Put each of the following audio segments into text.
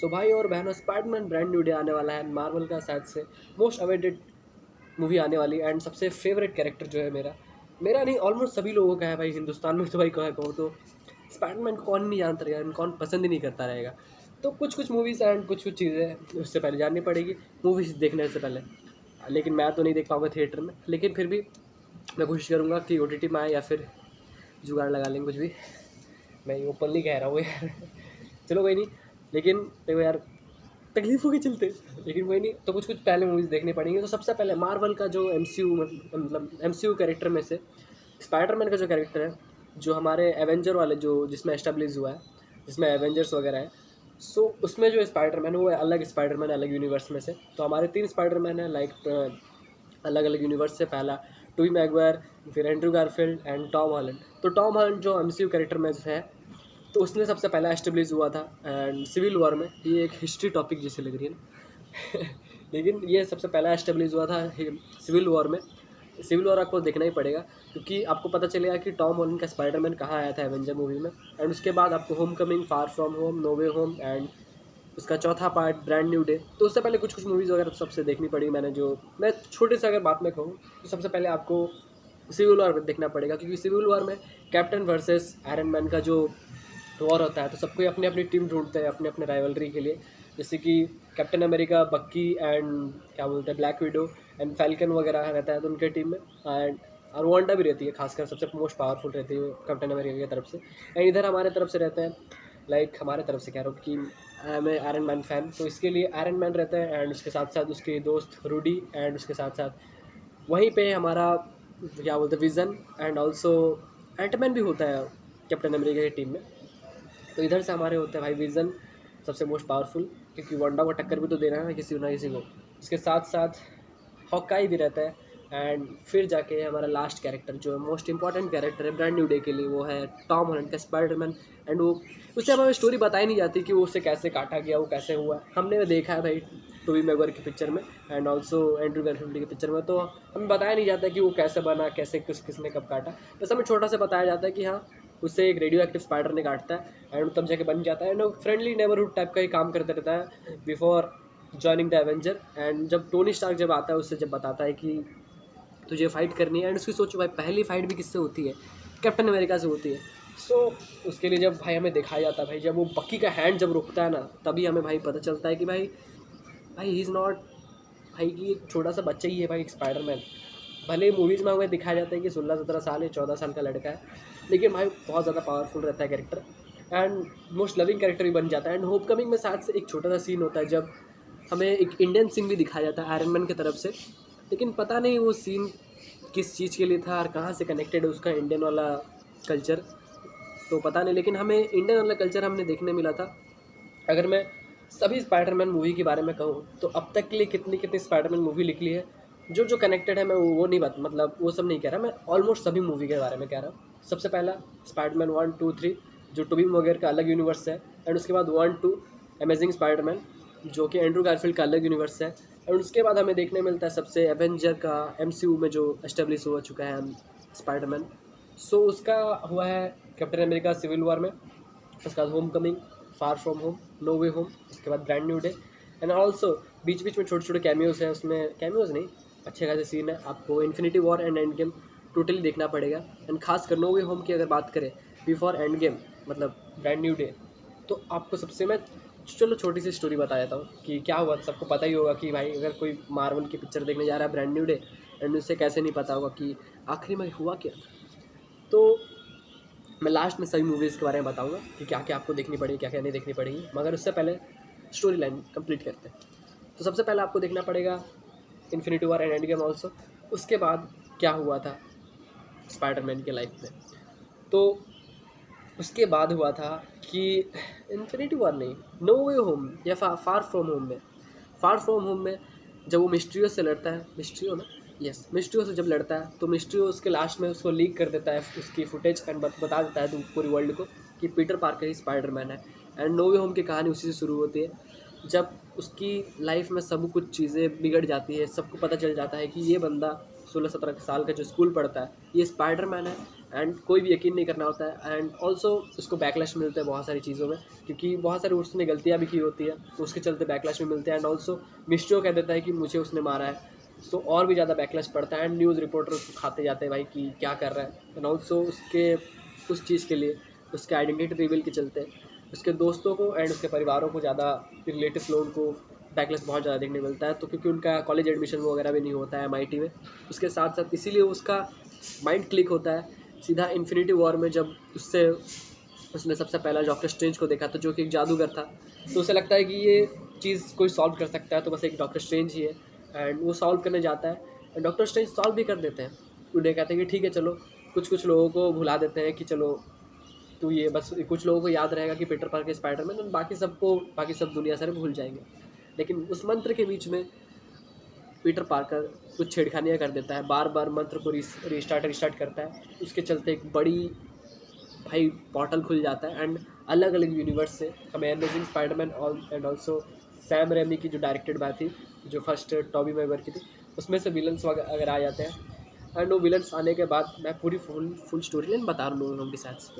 सो भाई और बहनों, स्पाइडरमैन ब्रांड न्यू डे आने वाला है। मार्वल का शायद से मोस्ट अवेटेड मूवी आने वाली है एंड सबसे फेवरेट कैरेक्टर जो है मेरा नहीं, ऑलमोस्ट सभी लोगों का है भाई हिंदुस्तान में। तो भाई कहूँ तो स्पाइडरमैन को कौन नहीं जानता रहेगा, कौन पसंद ही नहीं करता रहेगा। तो कुछ कुछ मूवीज़ एंड कुछ कुछ चीज़ें उससे पहले जाननी पड़ेगी मूवीज़ देखने से पहले। लेकिन मैं तो नहीं देख पाऊँगा थिएटर में, लेकिन फिर भी मैं कोशिश करूँगा कि OTT में आए या फिर जुगाड़ लगा लेंगे कुछ भी। मैं ओपनली कह रहा हूँ यार चलो कोई नहीं, लेकिन देखो यार तकलीफ होगी चलते, लेकिन कोई नहीं। तो कुछ कुछ पहले मूवीज़ देखनी पड़ेंगी। तो सबसे पहले मार्वल का जो MCU मतलब MCU कैरेक्टर में से स्पाइडरमैन का जो कैरेक्टर है, जो हमारे एवेंजर वाले जो जिसमें एस्टेब्लिश हुआ है, जिसमें एवेंजर्स वगैरह है, सो उसमें जो स्पाइडरमैन है वो अलग स्पाइडरमैन, अलग यूनिवर्स में से। तो हमारे 3 स्पाइडरमैन है लाइक अलग अलग यूनिवर्स से। पहला टोबी मैगवायर, फिर Andrew Garfield and Tom Holland. तो टॉम हॉलैंड जो MCU कैरेक्टर में है, तो उसने सबसे पहला एस्टेब्लिश हुआ था एंड सिविल वॉर में। ये एक हिस्ट्री टॉपिक जैसे लग रही है ना लेकिन ये सबसे पहला एस्टेब्लिश हुआ था सिविल वॉर में। सिविल वॉर आपको देखना ही पड़ेगा, क्योंकि आपको पता चलेगा कि टॉम हॉलैंड का स्पाइडरमैन कहाँ आया था एवेंजर मूवी में। एंड उसके बाद आपको home coming, far from home, no way home and उसका चौथा पार्ट ब्रांड न्यू डे। तो उससे पहले कुछ कुछ मूवीज़ वगैरह तो सबसे देखनी पड़ी। मैं छोटे से अगर बात में कहूँ तो सबसे पहले आपको सिविल वॉर देखना पड़ेगा, क्योंकि सिविल वॉर में कैप्टन वर्सेस आयरन मैन का जो वॉर होता है, तो सबको अपनी अपनी टीम ढूंढते हैं अपने अपने राइवलरी के लिए। जैसे कि कैप्टन अमेरिका, बक्की एंड क्या बोलते हैं ब्लैक विडो एंड फैल्कन वगैरह रहता है तो उनके टीम में। एंड और वांडा भी रहती है, खासकर सबसे मोस्ट पावरफुल रहती है कैप्टन अमेरिका की तरफ से। एंड इधर हमारे तरफ से रहते हैं, लाइक हमारे तरफ से कह रहा हूँ कि मैं आयरन मैन फ़ैन, तो इसके लिए आयरन मैन रहता है एंड उसके साथ साथ उसके दोस्त रूडी एंड उसके साथ साथ वहीं पे हमारा क्या बोलते हैं विज़न एंड ऑल्सो एंटमैन भी होता है कैप्टन अमेरिका की टीम में। तो इधर से हमारे होते हैं भाई विज़न सबसे मोस्ट पावरफुल, क्योंकि वांडा को टक्कर भी तो देना है ना किसी को। इसके साथ साथ हॉकाई भी रहता है। एंड फिर जाके हमारा लास्ट कैरेक्टर जो है मोस्ट इंपॉर्टेंट कैरेक्टर है ब्रांड न्यू डे के लिए, वो है टॉम हॉलैंड का स्पाइडरमैन। एंड वो उससे हमें स्टोरी बताई नहीं जाती कि वो उससे कैसे काटा गया, वो कैसे हुआ। हमने देखा है भाई टोबी मैगवायर की पिक्चर में एंड ऑल्सो एंड्रू गारफील्ड की पिक्चर में, तो हमें बताया नहीं जाता कि वो कैसे बना, कैसे किसने कब काटा। बस हमें छोटा सा बताया जाता है कि हाँ उससे एक रेडियो एक्टिव स्पाइडर ने काटता है एंड तब जाके बन जाता है। एंड वो फ्रेंडली नेबरहुड टाइप का ही काम करता रहता है before joining the Avenger. And जब टोनी स्टार्क जब आता है उससे जब बताता है कि तुझे फाइट करनी है, एंड उसकी सोचो भाई पहली फाइट भी किससे होती है, कैप्टन अमेरिका से होती है। सो उसके लिए जब भाई हमें दिखाया जाता है भाई, जब वो बक्की का हैंड जब रुकता है ना, तभी हमें भाई पता चलता है कि भाई ही इज़ नॉट भाई कि एक छोटा सा बच्चा ही है भाई, एक स्पाइडरमैन। भले मूवीज़ में हमें दिखाया जाता है कि 16-17 साल या 14 साल का लड़का है, लेकिन भाई बहुत ज़्यादा पावरफुल रहता है character and most loving character भी बन जाता है। एंड होम कमिंग में साथ से एक छोटा सा सीन होता है जब हमें एक इंडियन सीन भी दिखाया जाता है आयरन मैन की तरफ से, लेकिन पता नहीं वो सीन किस चीज़ के लिए था और कहाँ से कनेक्टेड है उसका इंडियन वाला कल्चर, तो पता नहीं। लेकिन हमें इंडियन वाला कल्चर हमने देखने मिला था। अगर मैं सभी स्पाइडरमैन मूवी के बारे में कहूँ तो अब तक के लिए कितनी कितनी स्पाइडरमैन मूवी निकली है, जो कनेक्टेड है मैं वो नहीं बात मतलब वो सब नहीं कह रहा, मैं ऑलमोस्ट सभी मूवी के बारे में कह रहा हूँ। सबसे पहला स्पाइडरमैन 1, 2, 3 जो टोबी मैगवायर का अलग यूनिवर्स है, एंड उसके बाद 1, 2 अमेजिंग स्पाइडरमैन जो कि एंड्रू गारफील्ड का अलग यूनिवर्स है। और उसके बाद हमें देखने मिलता है सबसे एवेंजर का MCU में जो एस्टेब्लिश हो चुका है स्पाइडरमैन। सो उसका हुआ है कैप्टन अमेरिका सिविल वॉर में, उसके बाद home coming, far from home, no way home, उसके बाद brand new day. And also बीच बीच में छोटे छोटे कैमियोज़ हैं, उसमें कैमियोज़ नहीं अच्छे खासे सीन है। आपको infinity war and end game totally देखना पड़ेगा। एंड खासकर नो वे होम की अगर बात करें बिफोर एंड गेम मतलब ब्रांड न्यू डे, तो आपको सबसे मैं चलो छोटी सी स्टोरी बता देता हूँ कि क्या हुआ। सबको पता ही होगा कि भाई अगर कोई मार्वल की पिक्चर देखने जा रहा है ब्रांड न्यू डे, एंड उससे कैसे नहीं पता होगा कि आखिरी में हुआ क्या। तो मैं लास्ट में सभी मूवीज़ के बारे में बताऊंगा कि क्या क्या आपको देखनी पड़ेगी, क्या क्या नहीं देखनी पड़ेगी, मगर उससे पहले स्टोरी लाइन कंप्लीट करते हैं। तो सबसे पहले आपको देखना पड़ेगा infinity war and end game also. उसके बाद क्या हुआ था स्पाइडरमैन के लाइफ में, तो उसके बाद हुआ था कि इन्फिनिटी वॉर नहीं, नो वे होम या फार फ्रॉम होम में, फार फ्रॉम होम में जब वो मिस्ट्रियो से लड़ता है, मिस्ट्रियो ना, यस मिस्ट्रियो से जब लड़ता है तो मिस्ट्रियो उसके लास्ट में उसको लीक कर देता है उसकी फुटेज एंड बता देता है पूरी वर्ल्ड को कि पीटर पार्कर ही स्पाइडरमैन है। एंड नो वे होम की कहानी उसी से शुरू होती है, जब उसकी लाइफ में सब कुछ चीज़ें बिगड़ जाती है, सबको पता चल जाता है कि ये बंदा 16-17 साल का जो स्कूल पढ़ता है ये स्पाइडरमैन है एंड कोई भी यकीन नहीं करना होता है। एंड ऑल्सो उसको बैकलैश मिलते हैं बहुत सारी चीज़ों में, क्योंकि बहुत सारी उसने गलतियाँ भी की होती है, तो उसके चलते बैकलैश भी मिलते हैं। एंड ऑल्सो मिस्ट्रियो कह देता है कि मुझे उसने मारा है, तो और भी ज़्यादा बैकलैश पड़ता है। एंड न्यूज़ रिपोर्टर उसको खाते जाते हैं भाई कि क्या कर रहा है। एंड ऑल्सो उसके उस चीज़ के लिए, उसके आइडेंटिटी रिवील के चलते उसके दोस्तों को एंड उसके परिवारों को ज़्यादा, रिलेटिव लोगों को बैकलैश बहुत ज़्यादा देखने मिलता है। तो क्योंकि उनका कॉलेज एडमिशन वगैरह भी नहीं होता है MIT में, उसके साथ साथ इसीलिए उसका माइंड क्लिक होता है सीधा इन्फिनिटी वॉर में, जब उसने सबसे पहला डॉक्टर स्ट्रेंज को देखा था जो कि एक जादूगर था। तो उसे लगता है कि ये चीज़ कोई सॉल्व कर सकता है तो बस एक डॉक्टर स्ट्रेंज ही है। एंड वो सॉल्व करने जाता है एंड डॉक्टर स्ट्रेंज सॉल्व भी कर देते हैं। उन्हें कहते हैं कि ठीक है चलो, कुछ लोगों को भुला देते हैं कि चलो तो ये बस कुछ लोगों को याद रहेगा कि पीटर पार्कर स्पाइडरमैन, और बाकी सब दुनिया से भूल जाएंगे। लेकिन उस मंत्र के बीच में पीटर पार्कर कुछ छेड़खानियाँ कर देता है, बार बार मंत्र को रिस्टार्ट करता है। उसके चलते एक बड़ी भाई पोर्टल खुल जाता है एंड अलग अलग यूनिवर्स से हमें amazing Spiderman and also Sam Raimi की जो डायरेक्टेड बात थी, जो फर्स्ट टॉबी मैguire की थी, उसमें से विलन्स वगैरह आ जाते हैं। एंड वो विलन्स आने के बाद मैं पूरी फुल स्टोरी लाइन बता रहा हूँ उनके साथ।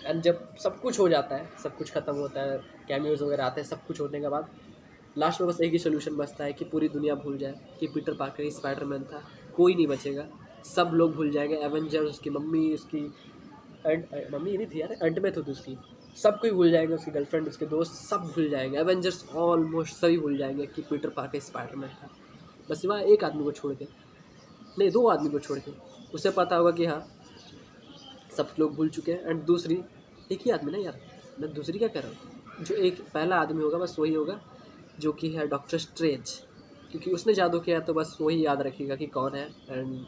एंड जब सब कुछ हो जाता है, सब कुछ ख़त्म होता है, कैमियोज वगैरह आते हैं, सब कुछ होने के बाद लास्ट में बस एक ही सोल्यूशन बचता है कि पूरी दुनिया भूल जाए कि पीटर पार्कर ही स्पाइडरमैन था। कोई नहीं बचेगा, सब लोग भूल जाएंगे। एवेंजर्स, उसकी मम्मी, उसकी मम्मी नहीं थी यार, एंट में थी उसकी, सब कोई भूल जाएंगे, उसकी गर्लफ्रेंड, उसके दोस्त, सब भूल जाएंगे। एवेंजर्स ऑलमोस्ट सभी भूल जाएंगे कि पीटर पार्कर स्पाइडरमैन था, बस सिवा एक आदमी को छोड़ के, नहीं 2 आदमी को छोड़ के। उसे पता होगा कि हाँ सब लोग भूल चुके हैं। एंड दूसरी, एक ही आदमी ना यार, मैं दूसरी क्या कर रहा हूँ, जो एक पहला आदमी होगा बस वही होगा जो कि है डॉक्टर स्ट्रेंज, क्योंकि उसने जादू किया तो बस वही याद रखेगा कि कौन है। एंड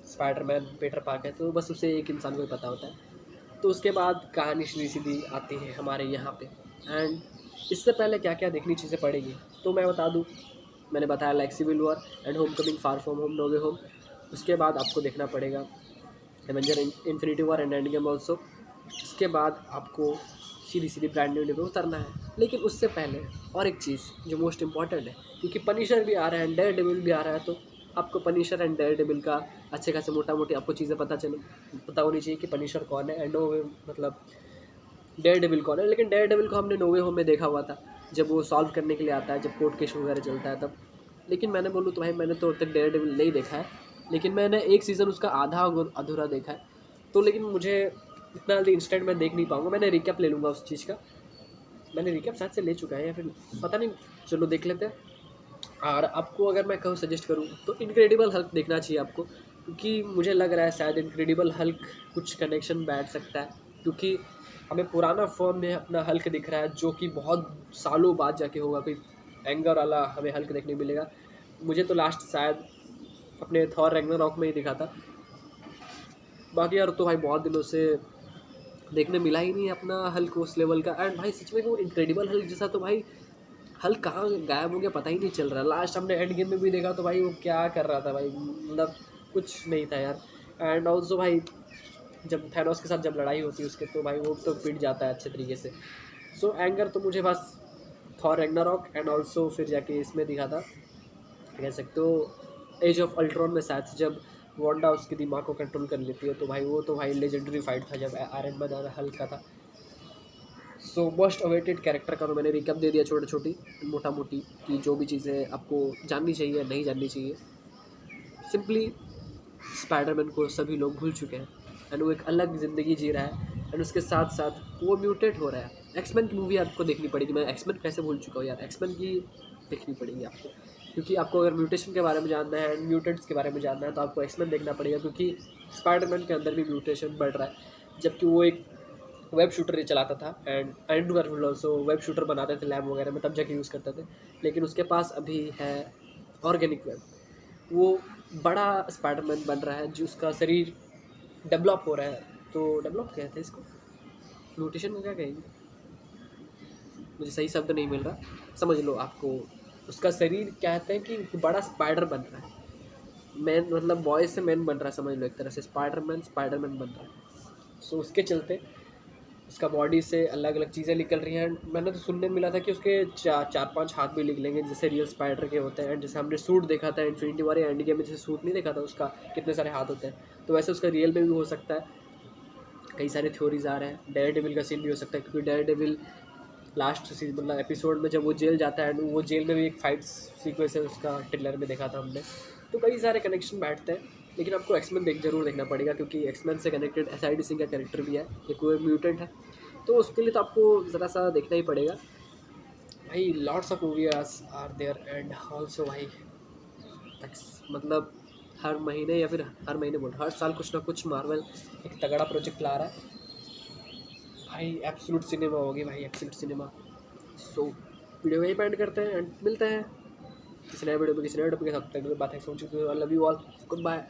स्पाइडरमैन पीटर पार्कर है तो बस उसे एक इंसान को ही पता होता है। तो उसके बाद कहानी सीधी आती है हमारे यहाँ पे। एंड इससे पहले क्या क्या देखनी चीज़ें पड़ेगी तो मैं बता दूँ, मैंने बताया like civil war and home coming, far from home, no way home. उसके बाद आपको देखना पड़ेगा avenger infinity war and end game also. इसके बाद आपको सीधी ब्रांड न्यू पे उतरना है। लेकिन उससे पहले और एक चीज़ जो मोस्ट इम्पॉर्टेंट है, क्योंकि पनिशर भी आ रहा है, डेयर डेविल भी आ रहा है, तो आपको पनिशर एंड डेयर डेविल का अच्छे खासे मोटा मोटी आपको चीज़ें पता होनी चाहिए कि पनिशर कौन है एंड मतलब डेयर डेविल कौन है। लेकिन डेयर डेविल को हमने नो वे होम में देखा हुआ था, जब वो सॉल्व करने के लिए आता है, जब कोर्ट केस वगैरह चलता है तब। लेकिन मैंने बोलूँ तो भाई मैंने तो अब तक डेयर डेविल नहीं देखा है, लेकिन मैंने एक सीज़न उसका आधा अधूरा देखा है। तो लेकिन मुझे इतना जल्दी इंस्टेंट मैं देख नहीं पाऊँगा, मैंने रिकैप ले लूँगा उस चीज़ का। मैंने रिकैप शायद से ले चुका है या फिर पता नहीं, चलो देख लेते हैं। और आपको अगर मैं कहूँ सजेस्ट करूँ तो इनक्रेडिबल हल्क देखना चाहिए आपको, क्योंकि मुझे लग रहा है शायद इनक्रेडिबल हल्क कुछ कनेक्शन बैठ सकता है, क्योंकि हमें पुराना फॉर्म में अपना हल्क दिख रहा है जो कि बहुत सालों बाद जाके होगा, कोई एंगर वाला हमें हल्क देखने मिलेगा। मुझे तो लास्ट शायद अपने थॉर रैग्नारॉक में ही दिखा था, बाकी यार तो भाई बहुत दिनों से देखने मिला ही नहीं अपना हल्क उस लेवल का। एंड भाई सच में वो इनक्रेडिबल हल्क जैसा तो भाई हल्क कहाँ गायब हो गया पता ही नहीं चल रहा। लास्ट हमने एंड गेम में भी देखा तो भाई वो क्या कर रहा था भाई, मतलब कुछ नहीं था यार। एंड ऑल्सो भाई जब थैनोस के साथ जब लड़ाई होती है उसके, तो भाई वो तो पिट जाता है अच्छे तरीके से। सो एंगर तो मुझे बस थॉर रैग्नारॉक एंड ऑल्सो फिर जाके इसमें दिखा था, कह सकते हो एज ऑफ अल्ट्रॉन में शायद से, जब वांडा उसके दिमाग को कंट्रोल कर लेती है, तो भाई वो तो भाई लेजेंडरी फाइट था जब आयरन मैन और हल्क का था। सो मोस्ट अवेटेड कैरेक्टर का तो मैंने रिकैप दे दिया, छोटी मोटा मोटी, कि जो भी चीज़ें आपको जाननी चाहिए नहीं जाननी चाहिए। सिंपली स्पाइडरमैन को सभी लोग भूल चुके हैं एंड वो एक अलग ज़िंदगी जी रहा है, एंड उसके साथ साथ वो म्यूटेट हो रहा है। एक्समैन की मूवी आपको देखनी पड़ेगी, मैं एक्समैन कैसे भूल चुका हूँ यार, एक्समैन की देखनी पड़ेगी आपको, क्योंकि आपको अगर म्यूटेशन के बारे में जानना है एंड म्यूटेंट्स के बारे में जानना है तो आपको एक्समैन देखना पड़ेगा, क्योंकि स्पाइडरमैन के अंदर भी म्यूटेशन बढ़ रहा है। जबकि वो एक वेब शूटर ही चलाता था and Andrew Garfield also web shooter बनाते थे लैब वगैरह में, तब जाके यूज़ करते थे। लेकिन उसके पास अभी है ऑर्गेनिक वेब, वो बड़ा स्पाइडरमैन बन रहा है, जो उसका शरीर डेवलप हो रहा है। तो डेवलप कहते हैं इसको, म्यूटेशन को क्या कहेंगे, मुझे सही शब्द नहीं मिल रहा, समझ लो आपको। उसका शरीर कहते हैं कि बड़ा स्पाइडर बन रहा है, मैन मतलब बॉय से मैन बन रहा है, समझ लो एक तरह से स्पाइडरमैन बन रहा है। सो उसके चलते उसका बॉडी से अलग अलग चीज़ें निकल रही हैं। मैंने तो सुनने में मिला था कि उसके चार पांच हाथ भी निकलेंगे जैसे रियल स्पाइडर के होते हैं। जैसे हमने सूट देखा था इन्फिनिटी वॉर या एंड गेम में, जैसे सूट नहीं देखा था उसका कितने सारे हाथ होते हैं, तो वैसे उसका रियल में भी हो सकता है। कई सारे थ्योरीज आ रहे हैं। डेयर डेविल का सीन भी हो सकता है, क्योंकि डेयर डेविल लास्ट सीजन मतलब एपिसोड में जब वो जेल जाता है, वो जेल में भी एक फाइट सीक्वेंस है उसका, ट्रेलर में देखा था हमने। तो कई सारे कनेक्शन बैठते हैं, लेकिन आपको एक्समैन जरूर देखना पड़ेगा, क्योंकि एक्समैन से कनेक्टेड एसआईडी सिंह का कैरेक्टर भी है, एक वो म्यूटेंट है, तो उसके लिए तो आपको ज़रा सा देखना ही पड़ेगा भाई। Lots of movies are there and also भाई मतलब हर महीने या फिर हर महीने बोल हर साल कुछ ना कुछ मार्वल एक तगड़ा प्रोजेक्ट ला रहा है भाई। एब्सोल्यूट सिनेमा होगी भाई, एब्सोल्यूट सिनेमा। सो वीडियो यहीं पे एंड करते हैं एंड मिलते हैं किसी नए वीडियो में किसी नए टॉपिक के साथ। बातें सोच चुके हो। I love you all, good bye.